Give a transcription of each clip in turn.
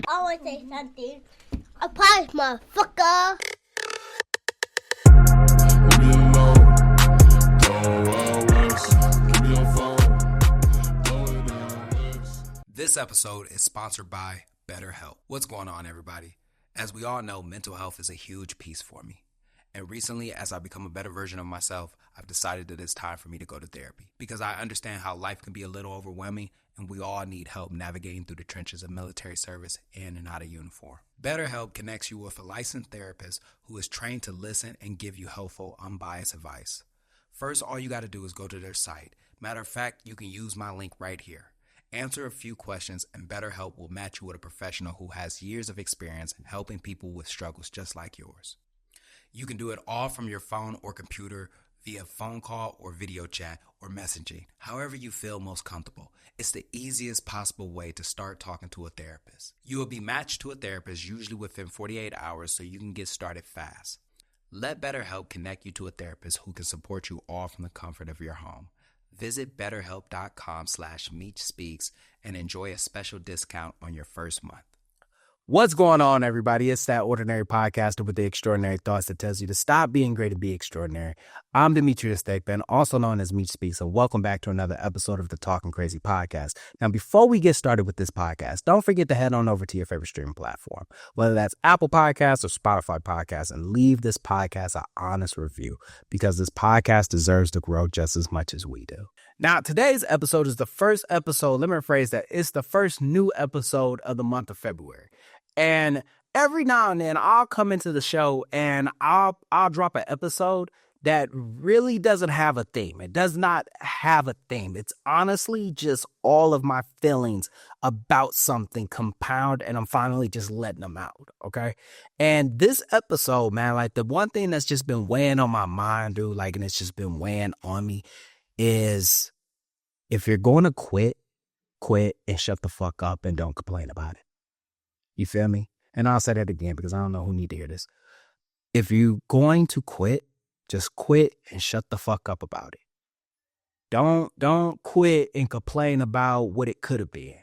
Always say something. A prize, motherfucker. This episode is sponsored by BetterHelp. What's going on, everybody? As we all know, mental health is a huge piece for me. And recently, as I become a better version of myself, I've decided that it's time for me to go to therapy because I understand how life can be a little overwhelming and we all need help navigating through the trenches of military service in and out of uniform. BetterHelp connects you with a licensed therapist who is trained to listen and give you helpful, unbiased advice. First, all you got to do is go to their site. Matter of fact, you can use my link right here. Answer a few questions and BetterHelp will match you with a professional who has years of experience helping people with struggles just like yours. You can do it all from your phone or computer via phone call or video chat or messaging, however you feel most comfortable. It's the easiest possible way to start talking to a therapist. You will be matched to a therapist usually within 48 hours so you can get started fast. Let BetterHelp connect you to a therapist who can support you all from the comfort of your home. Visit betterhelp.com/MeechSpeaks and enjoy a special discount on your first month. What's going on, everybody? It's that ordinary podcaster with the extraordinary thoughts that tells you to stop being great and be extraordinary. I'm Demetrius Stegman, also known as Meech Speaks, and welcome back to another episode of the Talkin Crazy podcast. Now, before we get started with this podcast, don't forget to head on over to your favorite streaming platform, whether that's Apple Podcasts or Spotify Podcasts, and leave this podcast an honest review because this podcast deserves to grow just as much as we do. Now, today's episode is the first episode, let me rephrase that, it's the first new episode of the month of February. And every now and then I'll come into the show and I'll drop an episode that really doesn't have a theme. It does not have a theme. It's honestly just all of my feelings about something compound and I'm finally just letting them out. Okay. And this episode, man, like the one thing that's just been weighing on my mind, dude, like, and it's just been weighing on me is if you're going to quit and shut the fuck up and don't complain about it. You feel me? And I'll say that again because I don't know who need to hear this. If you're going to quit, just quit and shut the fuck up about it. Don't quit and complain about what it could have been.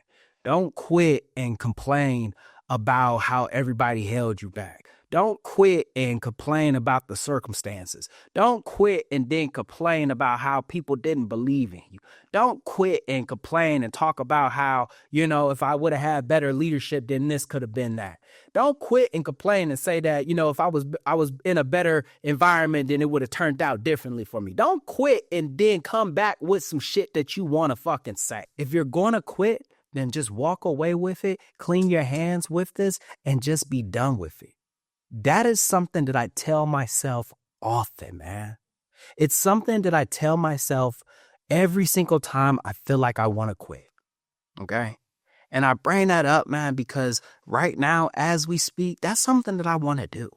Don't quit and complain about how everybody held you back. Don't quit and complain about the circumstances. Don't quit and then complain about how people didn't believe in you. Don't quit and complain and talk about how, if I would have had better leadership, then this could have been that. Don't quit and complain and say that, if I was in a better environment, then it would have turned out differently for me. Don't quit and then come back with some shit that you want to fucking say. If you're going to quit, then just walk away with it, clean your hands with this, and just be done with it. That is something that I tell myself often, man. It's something that I tell myself every single time I feel like I want to quit. Okay? And I bring that up, man, because right now, as we speak, that's something that I want to do.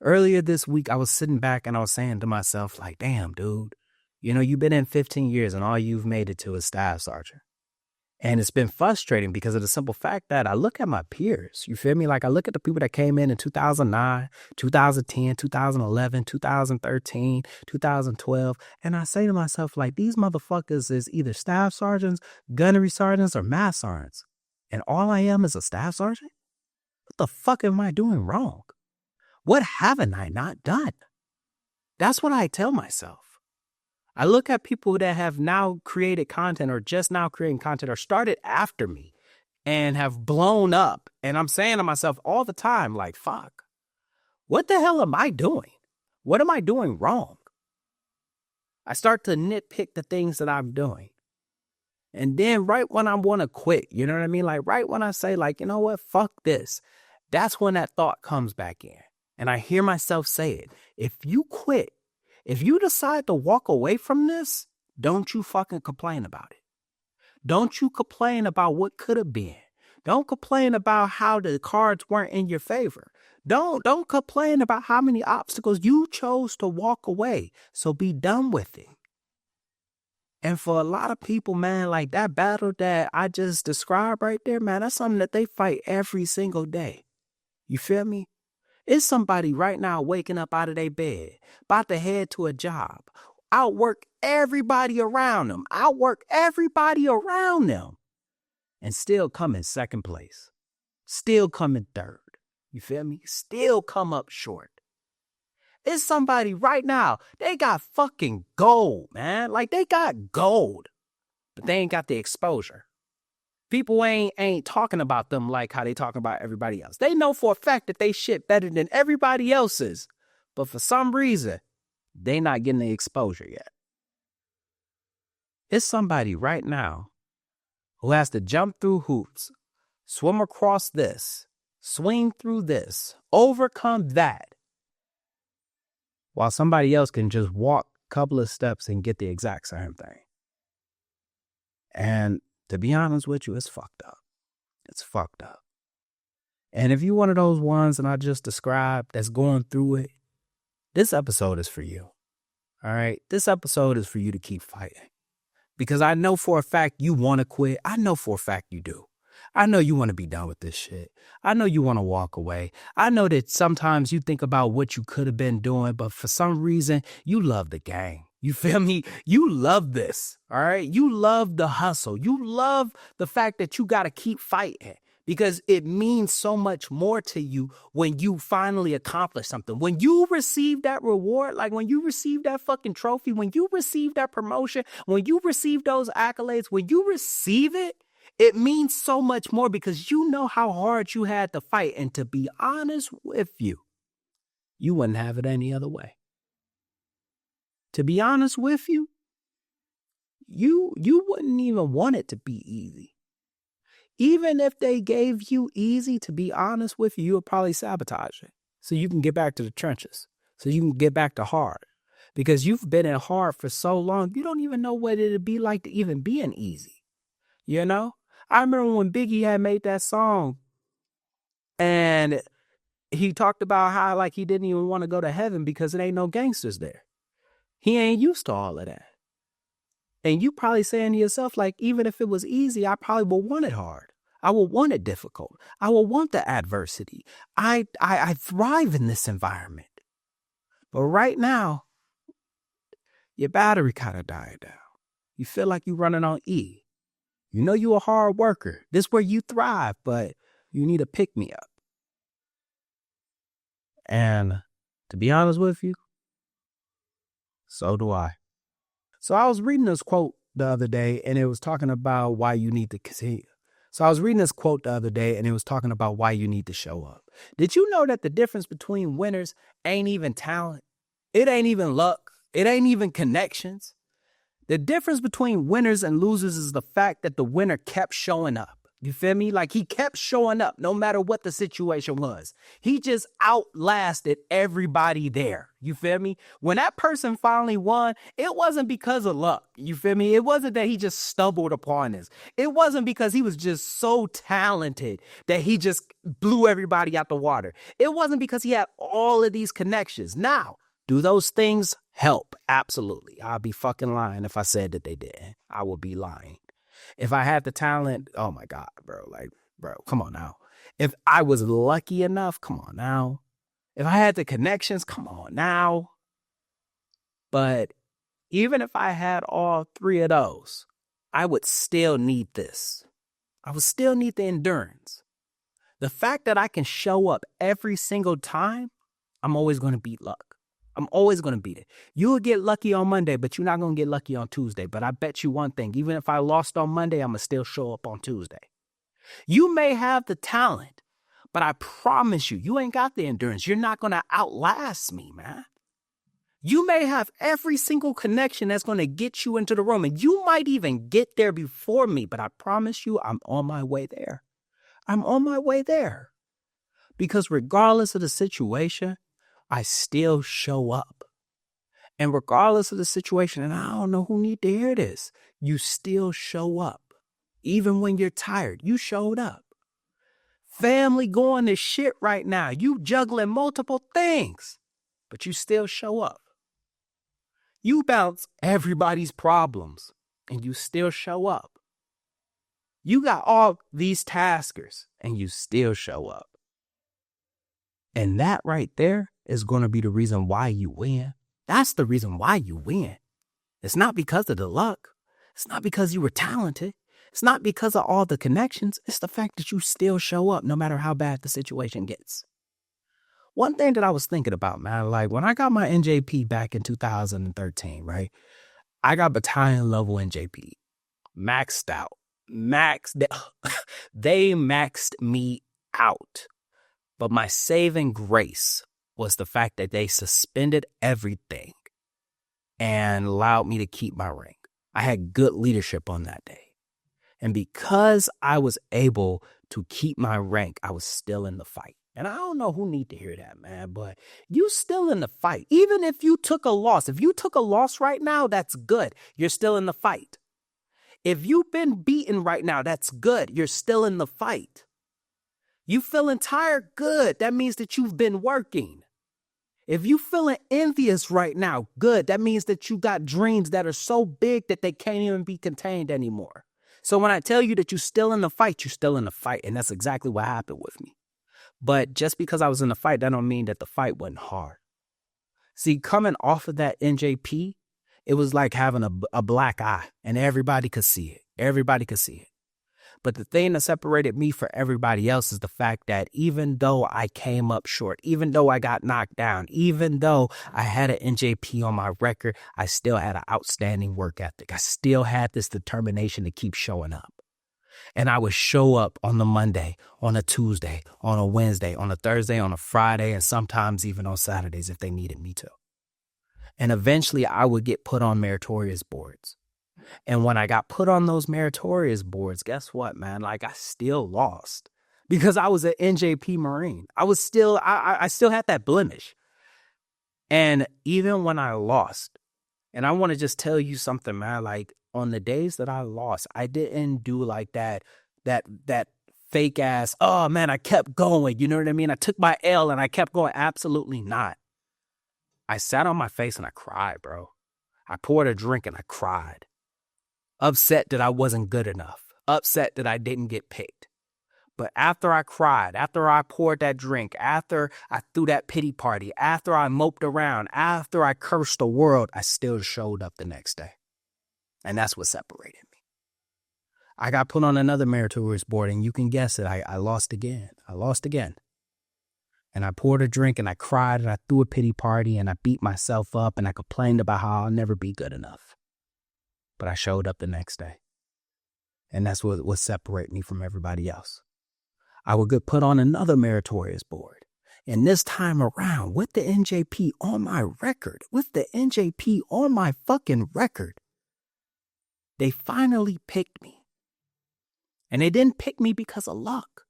Earlier this week, I was sitting back and I was saying to myself, like, damn, dude, you've been in 15 years and all you've made it to is staff sergeant. And it's been frustrating because of the simple fact that I look at my peers, you feel me? Like I look at the people that came in 2009, 2010, 2011, 2013, 2012. And I say to myself, like, these motherfuckers is either staff sergeants, gunnery sergeants, or mass sergeants. And all I am is a staff sergeant? What the fuck am I doing wrong? What haven't I not done? That's what I tell myself. I look at people that have now created content or just now creating content or started after me and have blown up. And I'm saying to myself all the time, like, fuck, what the hell am I doing? What am I doing wrong? I start to nitpick the things that I'm doing. And then right when I want to quit, you know what I mean? Like right when I say, like, you know what, fuck this. That's when that thought comes back in. And I hear myself say it. If you quit, if you decide to walk away from this, don't you fucking complain about it. Don't you complain about what could have been. Don't complain about how the cards weren't in your favor. Don't complain about how many obstacles you chose to walk away. So be done with it. And for a lot of people, man, like that battle that I just described right there, man, that's something that they fight every single day. You feel me? It's somebody right now waking up out of their bed, about to head to a job, outwork everybody around them, and still come in second place, still come in third. You feel me? Still come up short. It's somebody right now, they got fucking gold, man. Like, they got gold, but they ain't got the exposure. People ain't talking about them like how they talking about everybody else. They know for a fact that they shit better than everybody else's, but for some reason, they not getting the exposure yet. It's somebody right now who has to jump through hoops, swim across this, swing through this, overcome that, while somebody else can just walk a couple of steps and get the exact same thing. And to be honest with you, it's fucked up. It's fucked up. And if you're one of those ones that I just described that's going through it, this episode is for you. All right? This episode is for you to keep fighting. Because I know for a fact you want to quit. I know for a fact you do. I know you want to be done with this shit. I know you want to walk away. I know that sometimes you think about what you could have been doing, but for some reason, you love the game. You feel me? You love this, all right? You love the hustle. You love the fact that you got to keep fighting because it means so much more to you when you finally accomplish something. When you receive that reward, like when you receive that fucking trophy, when you receive that promotion, when you receive those accolades, when you receive it, it means so much more because you know how hard you had to fight. And to be honest with you, you wouldn't have it any other way. To be honest with you, you wouldn't even want it to be easy. Even if they gave you easy, to be honest with you, you would probably sabotage it. So you can get back to the trenches. So you can get back to hard. Because you've been in hard for so long, you don't even know what it'd be like to even be in easy. You know? I remember when Biggie had made that song and he talked about how like he didn't even want to go to heaven because it ain't no gangsters there. He ain't used to all of that. And you probably saying to yourself, like, even if it was easy, I probably would want it hard. I would want it difficult. I would want the adversity. I thrive in this environment. But right now, your battery kind of died down. You feel like you're running on E. You know you're a hard worker. This is where you thrive, but you need a pick-me-up. And to be honest with you, so do I. So I was reading this quote the other day, and it was talking about why you need to continue. So I was reading this quote the other day, and it was talking about why you need to show up. Did you know that the difference between winners ain't even talent? It ain't even luck. It ain't even connections. The difference between winners and losers is the fact that the winner kept showing up. You feel me? Like he kept showing up no matter what the situation was. He just outlasted everybody there. You feel me? When that person finally won, it wasn't because of luck. You feel me? It wasn't that he just stumbled upon this. It wasn't because he was just so talented that he just blew everybody out the water. It wasn't because he had all of these connections. Now, do those things help? Absolutely. I'd be fucking lying if I said that they didn't. I would be lying. If I had the talent, oh my God, bro. Like, bro, come on now. If I was lucky enough, come on now. If I had the connections, come on now. But even if I had all three of those, I would still need this. I would still need the endurance. The fact that I can show up every single time, I'm always going to beat luck. I'm always going to beat it. You'll get lucky on Monday, but you're not going to get lucky on Tuesday. But I bet you one thing, even if I lost on Monday, I'm going to still show up on Tuesday. You may have the talent, but I promise you, you ain't got the endurance. You're not going to outlast me, man. You may have every single connection that's going to get you into the room, and you might even get there before me, but I promise you, I'm on my way there. I'm on my way there. Because regardless of the situation, I still show up. And regardless of the situation, and I don't know who need to hear this, you still show up. Even when you're tired, you showed up. Family going to shit right now. You juggling multiple things, but you still show up. You bounce everybody's problems, and you still show up. You got all these taskers, and you still show up. And that right there is going to be the reason why you win. That's the reason why you win. It's not because of the luck. It's not because you were talented. It's not because of all the connections. It's the fact that you still show up no matter how bad the situation gets. One thing that I was thinking about, man, like when I got my NJP back in 2013, right? I got battalion level NJP, maxed out, they maxed me out. But my saving grace was the fact that they suspended everything and allowed me to keep my rank. I had good leadership on that day. And because I was able to keep my rank, I was still in the fight. And I don't know who need to hear that, man, but you still in the fight. Even if you took a loss, right now, that's good. You're still in the fight. If you've been beaten right now, that's good. You're still in the fight. You feeling tired? Good. That means that you've been working. If you feeling envious right now, good. That means that you got dreams that are so big that they can't even be contained anymore. So when I tell you that you're still in the fight, you're still in the fight. And that's exactly what happened with me. But just because I was in the fight, that don't mean that the fight wasn't hard. See, coming off of that NJP, it was like having a black eye and everybody could see it. Everybody could see it. But the thing that separated me from everybody else is the fact that even though I came up short, even though I got knocked down, even though I had an NJP on my record, I still had an outstanding work ethic. I still had this determination to keep showing up. And I would show up on the Monday, on a Tuesday, on a Wednesday, on a Thursday, on a Friday, and sometimes even on Saturdays if they needed me to. And eventually I would get put on meritorious boards. And when I got put on those meritorious boards, guess what, man? Like I still lost because I was an NJP Marine. I still had that blemish. And even when I lost, and I want to just tell you something, man, like on the days that I lost, I didn't do like that fake ass, oh man, I kept going. You know what I mean? I took my L and I kept going. Absolutely not. I sat on my face and I cried, bro. I poured a drink and I cried. Upset that I wasn't good enough. Upset that I didn't get picked. But after I cried, after I poured that drink, after I threw that pity party, after I moped around, after I cursed the world, I still showed up the next day. And that's what separated me. I got put on another meritorious board, and you can guess it. I lost again. And I poured a drink, and I cried, and I threw a pity party, and I beat myself up, and I complained about how I'll never be good enough. But I showed up the next day. And that's what separated me from everybody else. I would get put on another meritorious board. And this time around, with the NJP on my record, they finally picked me. And they didn't pick me because of luck.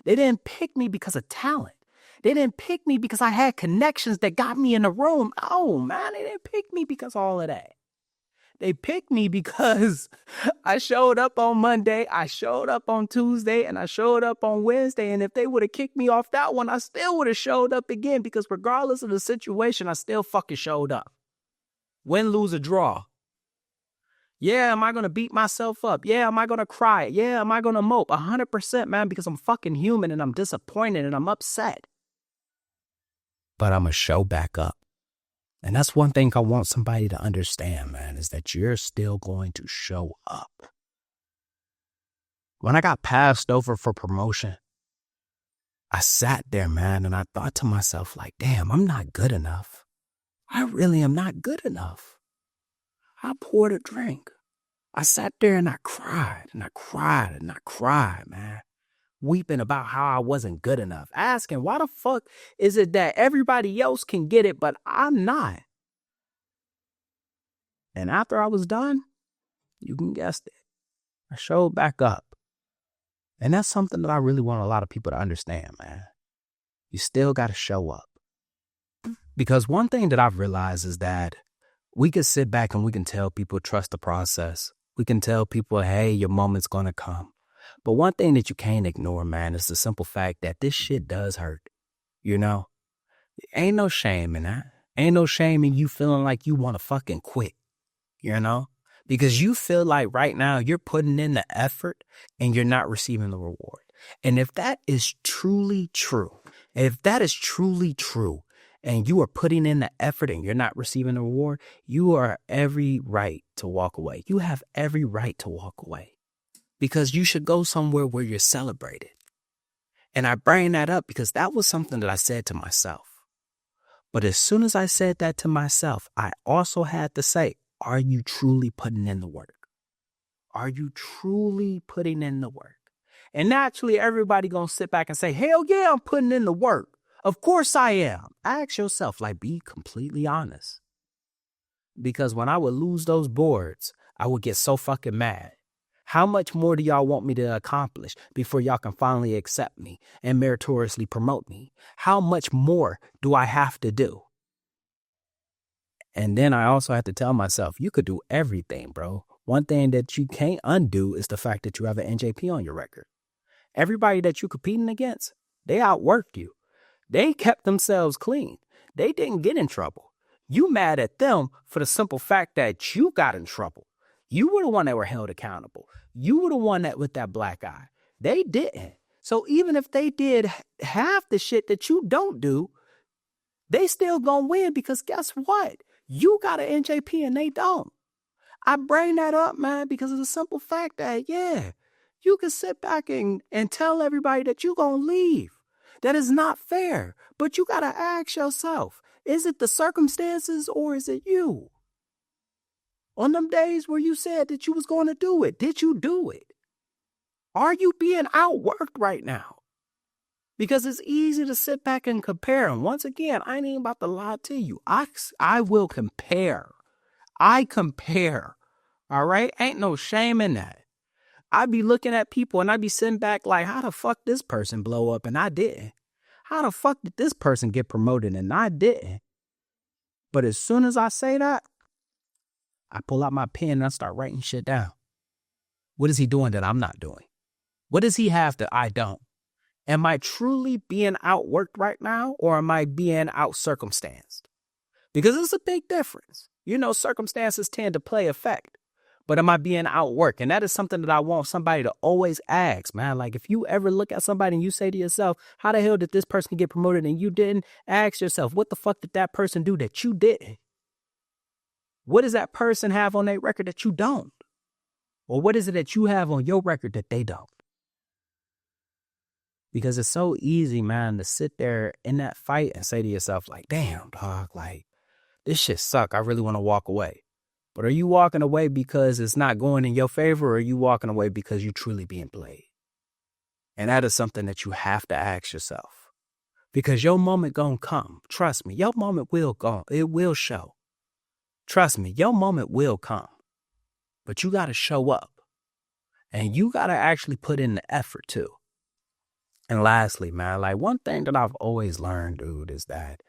They didn't pick me because of talent. They didn't pick me because I had connections that got me in the room. Oh, man, they didn't pick me because of all of that. They picked me because I showed up on Monday, I showed up on Tuesday, and I showed up on Wednesday. And if they would have kicked me off that one, I still would have showed up again because regardless of the situation, I still fucking showed up. Win, lose, or draw. Yeah, am I going to beat myself up? Yeah, am I going to cry? Yeah, am I going to mope? 100%, man, because I'm fucking human and I'm disappointed and I'm upset. But I'm going to show back up. And that's one thing I want somebody to understand, man, is that you're still going to show up. When I got passed over for promotion, I sat there, man, and I thought to myself, like, damn, I'm not good enough. I really am not good enough. I poured a drink. I sat there and I cried and I cried and I cried, man. Weeping about how I wasn't good enough. Asking, why the fuck is it that everybody else can get it, but I'm not? And after I was done, you can guess it. I showed back up. And that's something that I really want a lot of people to understand, man. You still got to show up. Because one thing that I've realized is that we can sit back and we can tell people, trust the process. We can tell people, hey, your moment's going to come. But one thing that you can't ignore, man, is the simple fact that this shit does hurt. You know? Ain't no shame in that. Ain't no shame in you feeling like you want to fucking quit. You know? Because you feel like right now you're putting in the effort and you're not receiving the reward. And if that is truly true, and you are putting in the effort and you're not receiving the reward, you are every right to walk away. You have every right to walk away because you should go somewhere where you're celebrated. And I bring that up because that was something that I said to myself. But as soon as I said that to myself, I also had to say, are you truly putting in the work? Are you truly putting in the work? And naturally, everybody gonna sit back and say, hell yeah, I'm putting in the work. Of course I am. Ask yourself, like, be completely honest. Because when I would lose those boards, I would get so fucking mad. How much more do y'all want me to accomplish before y'all can finally accept me and meritoriously promote me? How much more do I have to do? And then I also had to tell myself, you could do everything, bro. One thing that you can't undo is the fact that you have an NJP on your record. Everybody that you're competing against, they outworked you. They kept themselves clean. They didn't get in trouble. You mad at them for the simple fact that you got in trouble. You were the one that were held accountable. You were the one that with that black eye. They didn't. So even if they did half the shit that you don't do, they still gonna win because guess what? You got an NJP and they don't. I bring that up, man, because of the simple fact that, yeah, you can sit back and tell everybody that you're going to leave. That is not fair. But you got to ask yourself, is it the circumstances or is it you? On them days where you said that you was going to do it, did you do it? Are you being outworked right now? Because it's easy to sit back and compare. And once again, I ain't even about to lie to you. I will compare. I compare. All right? Ain't no shame in that. I be looking at people and I be sitting back like, how the fuck this person blow up and I didn't? How the fuck did this person get promoted and I didn't? But as soon as I say that, I pull out my pen and I start writing shit down. What is he doing that I'm not doing? What does he have that I don't? Am I truly being outworked right now or am I being out-circumstanced? Because it's a big difference. You know, circumstances tend to play effect. But am I being outworked? And that is something that I want somebody to always ask, man. Like if you ever look at somebody and you say to yourself, how the hell did this person get promoted and you didn't? Ask yourself, what the fuck did that person do that you didn't? What does that person have on their record that you don't? Or what is it that you have on your record that they don't? Because it's so easy, man, to sit there in that fight and say to yourself, like, damn, dog, like, this shit suck. I really want to walk away. But are you walking away because it's not going in your favor or are you walking away because you truly being played? And that is something that you have to ask yourself. Because your moment gonna come. Trust me, your moment will go. It will show. Trust me, your moment will come. But you got to show up. And you got to actually put in the effort too. And lastly, man, like one thing that I've always learned, dude, is that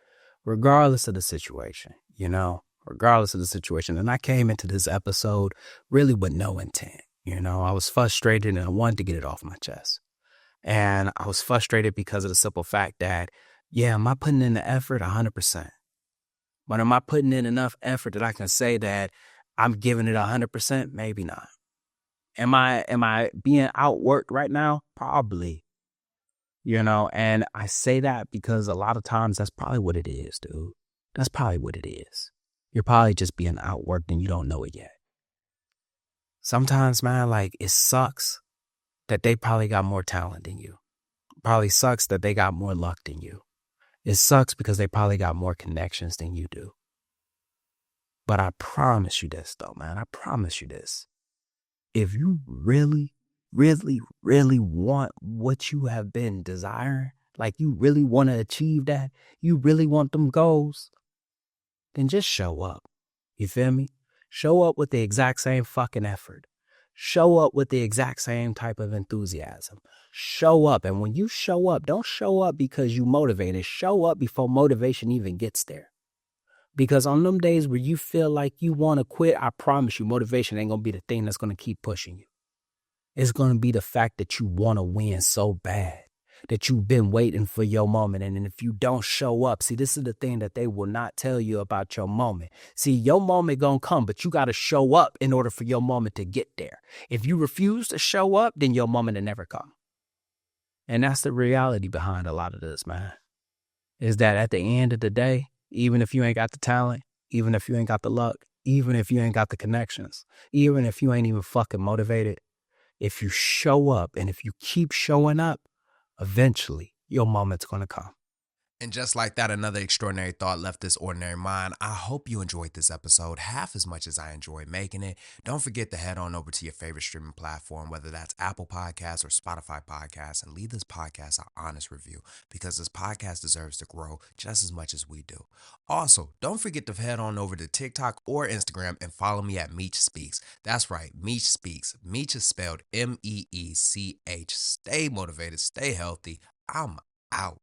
regardless of the situation, regardless of the situation, and I came into this episode really with no intent. I was frustrated and I wanted to get it off my chest. And I was frustrated because of the simple fact that, yeah, am I putting in the effort? 100%. But am I putting in enough effort that I can say that I'm giving it 100%? Maybe not. Am I being outworked right now? Probably. And I say that because a lot of times that's probably what it is, dude. That's probably what it is. You're probably just being outworked and you don't know it yet. Sometimes, man, like it sucks that they probably got more talent than you. Probably sucks that they got more luck than you. It sucks because they probably got more connections than you do. But I promise you this, though, man. I promise you this. If you really, really, really want what you have been desiring, like you really want to achieve that, you really want them goals, then just show up. You feel me? Show up with the exact same fucking effort. Show up with the exact same type of enthusiasm. Show up. And when you show up, don't show up because you motivated. Show up before motivation even gets there. Because on them days where you feel like you want to quit, I promise you, motivation ain't going to be the thing that's going to keep pushing you. It's going to be the fact that you want to win so bad, that you've been waiting for your moment. And if you don't show up, see, this is the thing that they will not tell you about your moment. See, your moment going to come, but you got to show up in order for your moment to get there. If you refuse to show up, then your moment will never come. And that's the reality behind a lot of this, man. is that at the end of the day, even if you ain't got the talent, even if you ain't got the luck, even if you ain't got the connections, even if you ain't even fucking motivated, if you show up and if you keep showing up, eventually your moment's gonna come. And just like that, another extraordinary thought left this ordinary mind. I hope you enjoyed this episode half as much as I enjoyed making it. Don't forget to head on over to your favorite streaming platform, whether that's Apple Podcasts or Spotify Podcasts, and leave this podcast an honest review because this podcast deserves to grow just as much as we do. Also, don't forget to head on over to TikTok or Instagram and follow me at Meech Speaks. That's right, Meech Speaks. Meech is spelled Meech. Stay motivated, stay healthy. I'm out.